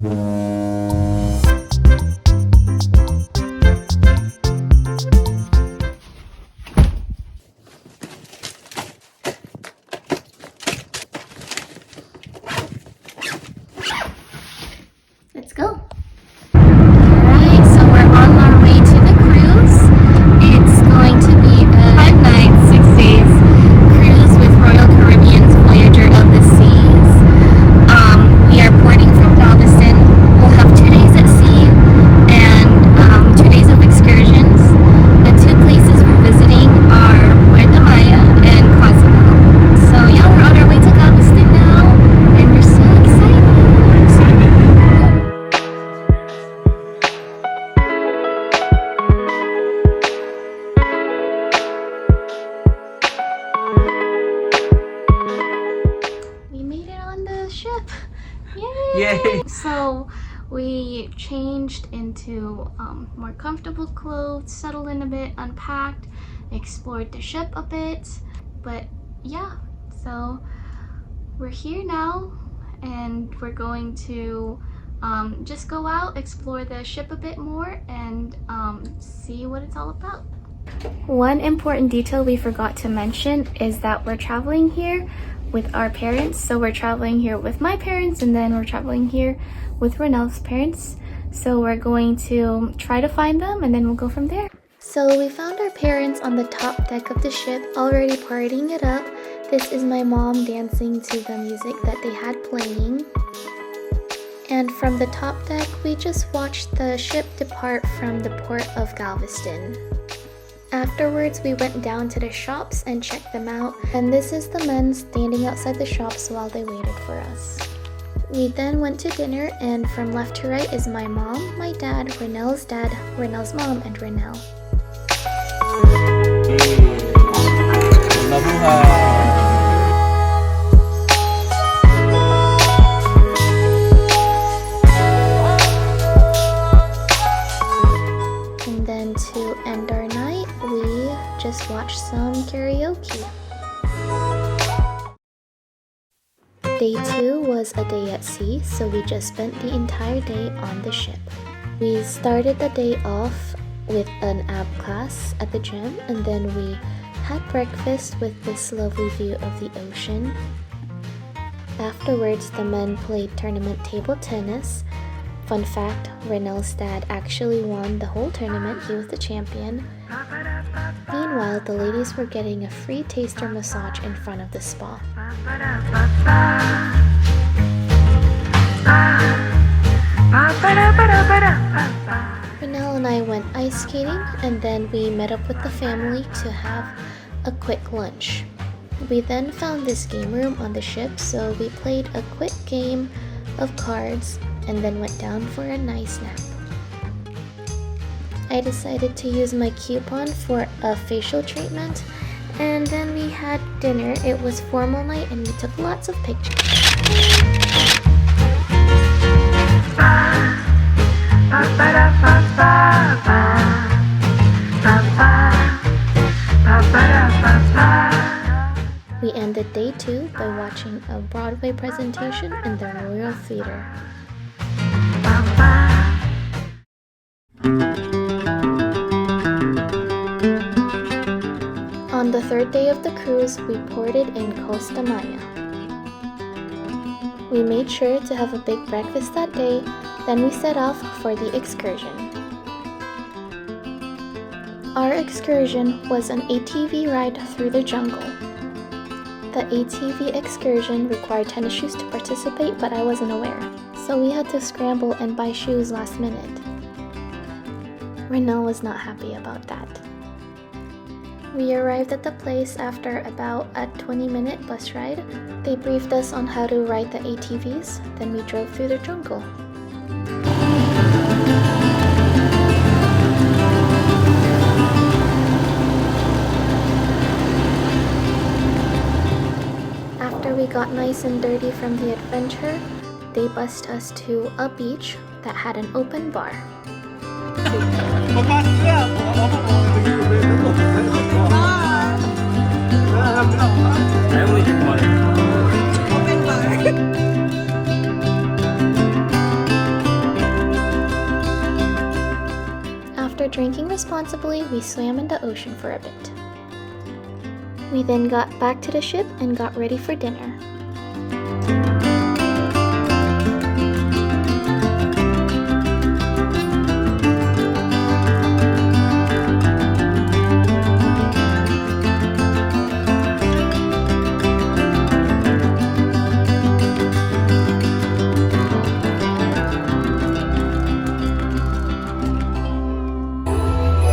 Let's go. Alright, so we're on our way to the cruise. It's going to be a 5 nights, 6 days cruise with Royal Caribbean's Voyager of the Seas. We are porting from Galveston. We'll have 2 days at sea and 2 days of excursions. The 2 places we're visiting are Puerto Maya and Cozumel. So yeah, we're on our way to Galveston now, and we're so excited. We made it on the ship. Yay! Yay! So we changed into more comfortable clothes, settled in a bit, unpacked, explored the ship a bit. But yeah, so we're here now and we're going to just go out, explore the ship a bit more, and see what it's all about. One important detail we forgot to mention is that we're traveling here with our parents. So we're traveling here with my parents, and then we're traveling here with Renel's parents. So we're going to try to find them, and then we'll go from there. So we found our parents on the top deck of the ship, already partying it up. This is my mom dancing to the music that they had playing. And from the top deck, we just watched the ship depart from the port of Galveston. Afterwards, we went down to the shops and checked them out, and this is the men standing outside the shops while they waited for us. We then went to dinner, and from left to right is my mom, my dad, Renel's mom, and Renel. And then to end our night, we just watched some karaoke. Day 2 was a day at sea, so we just spent the entire day on the ship. We started the day off with an ab class at the gym, and then we had breakfast with this lovely view of the ocean. Afterwards, the men played tournament table tennis. Fun fact, Renel's dad actually won the whole tournament. He was the champion. Meanwhile, the ladies were getting a free taster massage in front of the spa. Renel and I went ice skating, and then we met up with the family to have a quick lunch. We then found this game room on the ship, so we played a quick game of cards and then went down for a nice nap. I decided to use my coupon for a facial treatment, and then we had dinner. It was formal night and we took lots of pictures. We ended day 2 by watching a Broadway presentation in the Royal Theatre. On the 3rd day of the cruise, we ported in Costa Maya. We made sure to have a big breakfast that day, then we set off for the excursion. Our excursion was an ATV ride through the jungle. The ATV excursion required tennis shoes to participate, but I wasn't aware, so we had to scramble and buy shoes last minute. Renel was not happy about that. We arrived at the place after about a 20-minute bus ride. They briefed us on how to ride the ATVs, then we drove through the jungle. After we got nice and dirty from the adventure, they bussed us to a beach that had an open bar. drinking responsibly, we swam in the ocean for a bit. We then got back to the ship and got ready for dinner.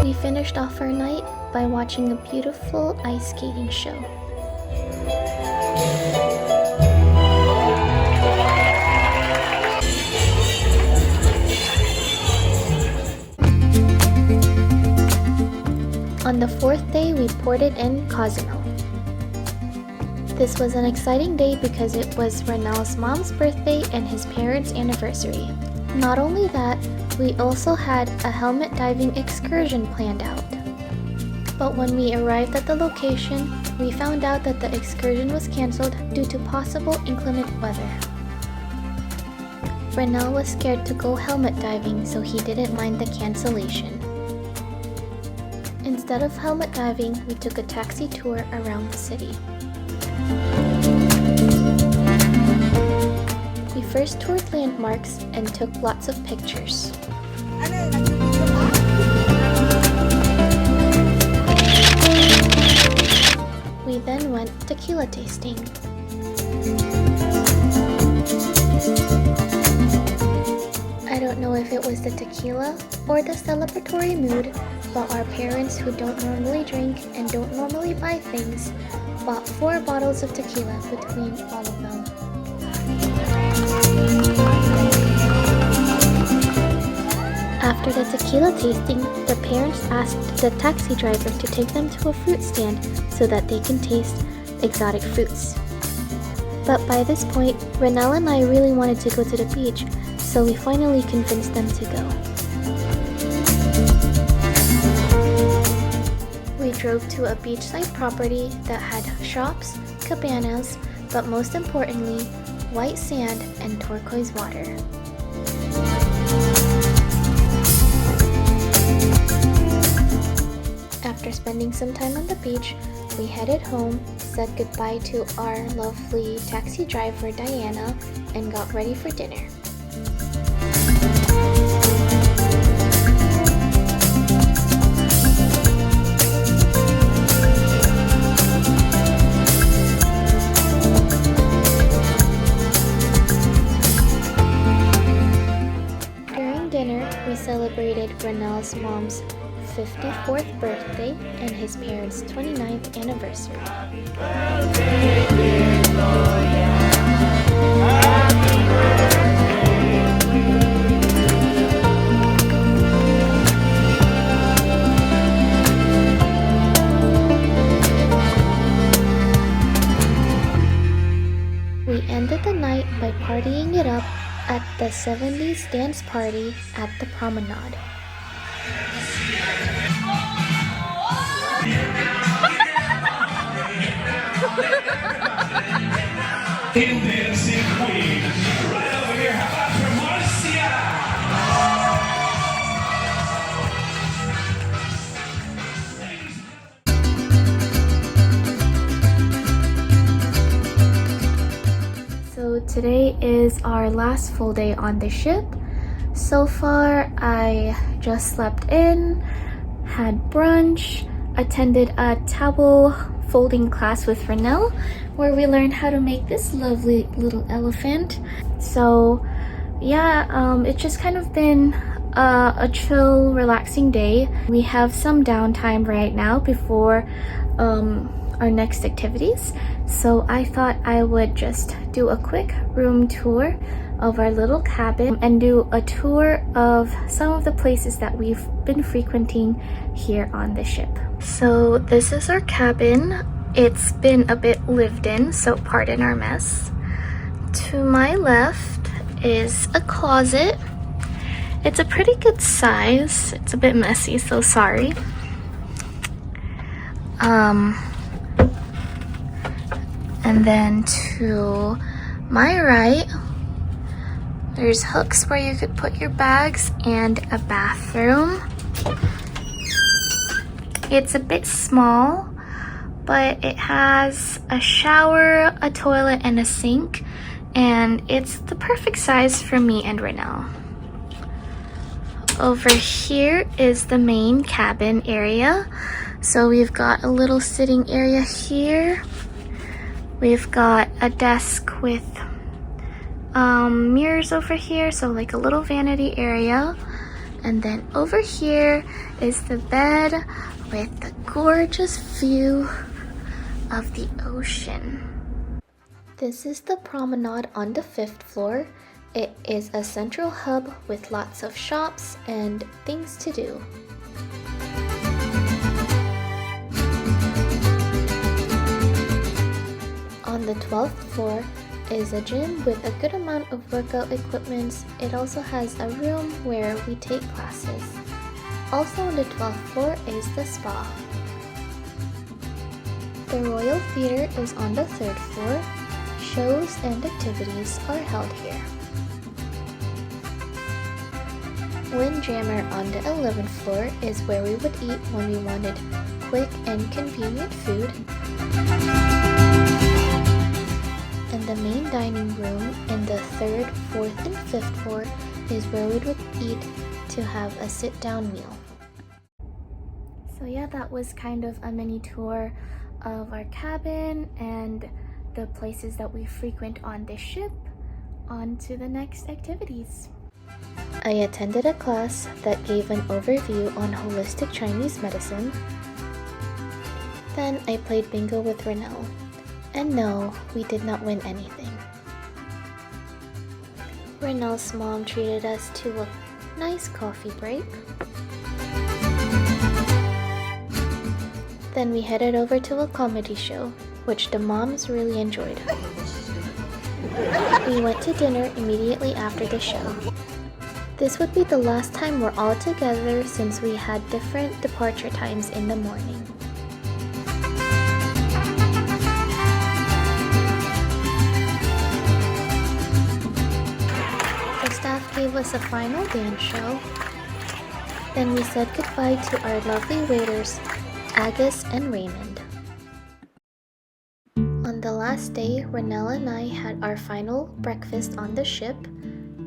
We finished off our night by watching a beautiful ice skating show. On the fourth day, we ported in Cozumel. This was an exciting day because it was Renel's mom's birthday and his parents' anniversary. Not only that, we also had a helmet diving excursion planned out. But when we arrived at the location, we found out that the excursion was cancelled due to possible inclement weather. Renel was scared to go helmet diving, so he didn't mind the cancellation. Instead of helmet diving, we took a taxi tour around the city. We first toured landmarks and took lots of pictures. We then went tequila tasting. I don't know if it was the tequila or the celebratory mood, but our parents, who don't normally drink and don't normally buy things, bought 4 bottles of tequila between all of them. After the tequila tasting, the parents asked the taxi driver to take them to a fruit stand so that they can taste exotic fruits. But by this point, Renel and I really wanted to go to the beach, so we finally convinced them to go. We drove to a beachside property that had shops, cabanas, but most importantly, white sand and turquoise water. After spending some time on the beach, we headed home, said goodbye to our lovely taxi driver Diana, and got ready for dinner. During dinner, we celebrated Renel's mom's 54th birthday and his parents' 29th anniversary. We ended the night by partying it up at the 70s dance party at the promenade. Dancing queen, right over here. How about for Marcia? So today is our last full day on the ship. So far, I just slept in, had brunch, attended a towel folding class with Renel, where we learned how to make this lovely little elephant. So yeah, it's just kind of been a chill, relaxing day. We have some downtime right now before our next activities, so I thought I would just do a quick room tour of our little cabin and do a tour of some of the places that we've been frequenting here on the ship. So this is our cabin. It's been a bit lived in, so pardon our mess. To my left is a closet. It's a pretty good size. It's a bit messy, so sorry. And then to my right, there's hooks where you could put your bags and a bathroom. It's a bit small, but it has a shower, a toilet, and a sink, and it's the perfect size for me and Renelle. Over here is the main cabin area. So we've got a little sitting area here. We've got a desk with mirrors over here, so like a little vanity area. And then over here is the bed with the gorgeous view of the ocean. This is the promenade on the 5th floor. It is a central hub with lots of shops and things to do. On the 12th floor is a gym with a good amount of workout equipment. It also has a room where we take classes. Also on the 12th floor is the spa. The Royal Theatre is on the 3rd floor. Shows and activities are held here. Windjammer on the 11th floor is where we would eat when we wanted quick and convenient food. And the main dining room in the 3rd, 4th, and 5th floor is where we would eat to have a sit-down meal. So yeah, that was kind of a mini tour of our cabin and the places that we frequent on this ship. On to the next activities. I attended a class that gave an overview on holistic Chinese medicine. Then I played bingo with Renelle. And no, we did not win anything. Renelle's mom treated us to a nice coffee break. Then we headed over to a comedy show, which the moms really enjoyed. We went to dinner immediately after the show. This would be the last time we're all together since we had different departure times in the morning. The staff gave us a final dance show. Then we said goodbye to our lovely waiters, Agus and Raymond. On the last day, Renelle and I had our final breakfast on the ship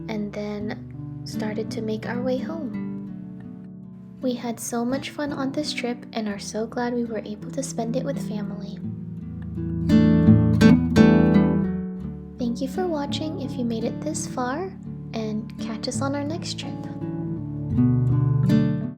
and then started to make our way home. We had so much fun on this trip and are so glad we were able to spend it with family. Thank you for watching if you made it this far, and catch us on our next trip.